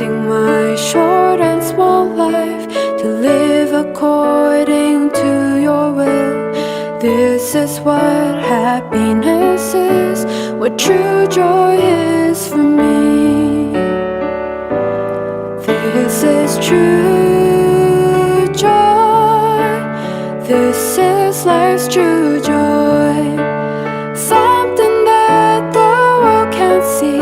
lifting my short and small life to live according to your will. This is what happiness is, what true joy is for me. This is true joy. This is life's true joy. Something that the world can't see,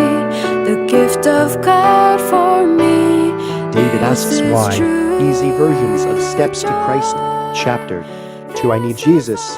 the gift of God for me. David asks why. Easy versions of Steps to Christ. Chapter 2. I need Jesus.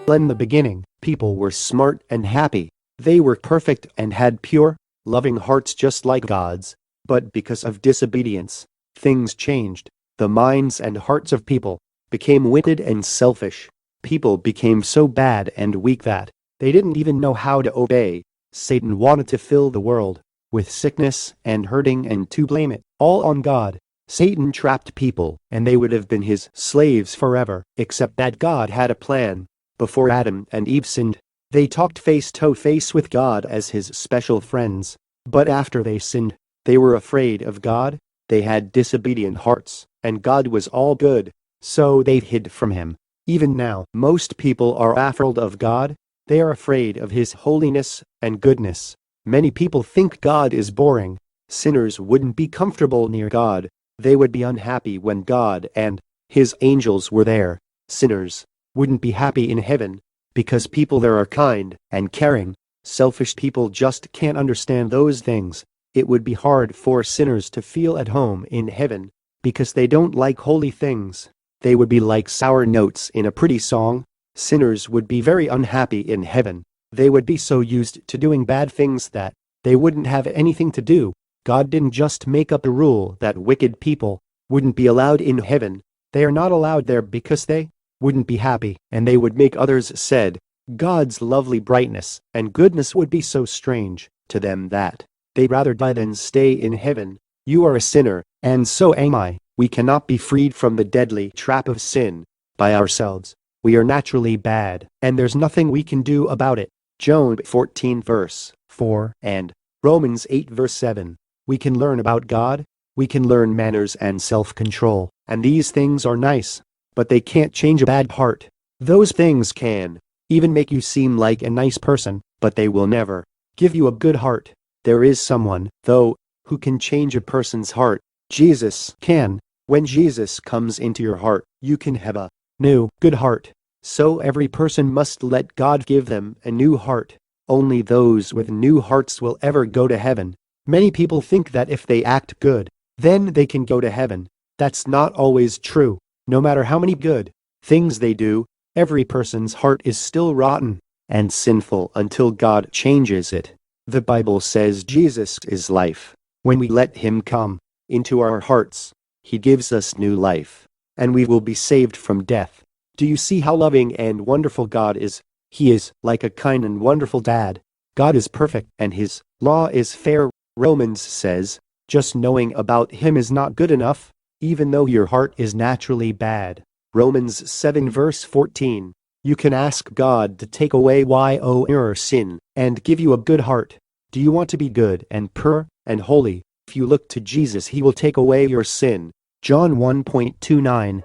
In the beginning, people were smart and happy. They were perfect and had pure, loving hearts just like God's. But because of disobedience, things changed. The minds and hearts of people became wicked and selfish. People became so bad and weak that they didn't even know how to obey. Satan wanted to fill the world with sickness and hurting and to blame it all on God. Satan trapped people, and they would have been his slaves forever, except that God had a plan. Before Adam and Eve sinned, they talked face to face with God as his special friends. But after they sinned, they were afraid of God. They had disobedient hearts, and God was all good, so they hid from him. Even now, most people are afraid of God. They are afraid of his holiness and goodness. Many people think God is boring. Sinners wouldn't be comfortable near God. They would be unhappy when God and his angels were there. Sinners wouldn't be happy in heaven because people there are kind and caring. Selfish people just can't understand those things. It would be hard for sinners to feel at home in heaven because they don't like holy things. They would be like sour notes in a pretty song. Sinners would be very unhappy in heaven. They would be so used to doing bad things that they wouldn't have anything to do. God didn't just make up a rule that wicked people wouldn't be allowed in heaven. They are not allowed there because they wouldn't be happy, and they would make others sad. God's lovely brightness and goodness would be so strange to them that they'd rather die than stay in heaven. You are a sinner, and so am I. We cannot be freed from the deadly trap of sin by ourselves. We are naturally bad, and there's nothing we can do about it. Job 14 verse 4 and Romans 8 verse 7. We can learn about God. We can learn manners and self-control, and these things are nice, but they can't change a bad heart. Those things can even make you seem like a nice person, but they will never give you a good heart. There is someone, though, who can change a person's heart. Jesus can. When Jesus comes into your heart, you can have a new, good heart. So every person must let God give them a new heart. Only those with new hearts will ever go to heaven. Many people think that if they act good, then they can go to heaven. That's not always true. No matter how many good things they do, every person's heart is still rotten and sinful until God changes it. The Bible says Jesus is life. When we let him come into our hearts, he gives us new life, and we will be saved from death. Do you see how loving and wonderful God is? He is like a kind and wonderful dad. God is perfect, and his law is fair. Romans says, just knowing about him is not good enough, even though your heart is naturally bad. Romans 7 verse 14. You can ask God to take away your sin and give you a good heart. Do you want to be good and pure and holy? If you look to Jesus, he will take away your sin. John 1:29.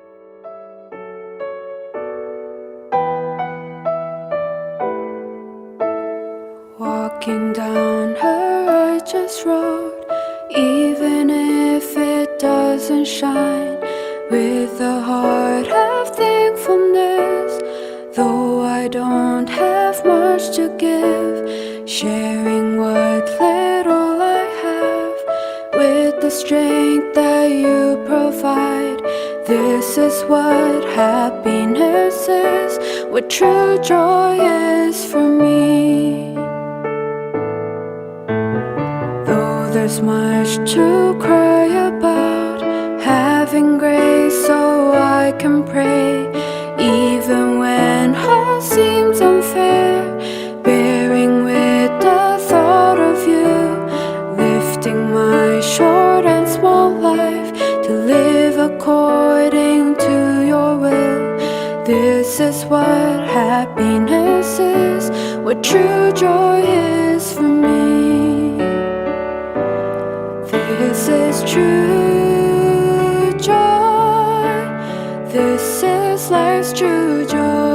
Walking down a righteous road, even if it doesn't shine, with a heart of thankfulness, though I don't have much to give, sharing what little I have with the strength that you provide. This is what happiness is, what true joy is for me. There's much to cry about, having grace so I can pray, even when all seems unfair, bearing with the thought of you, lifting my short and small life to live according to your will. This is what happiness is, what true joy is for me. This is true joy. This is life's true joy.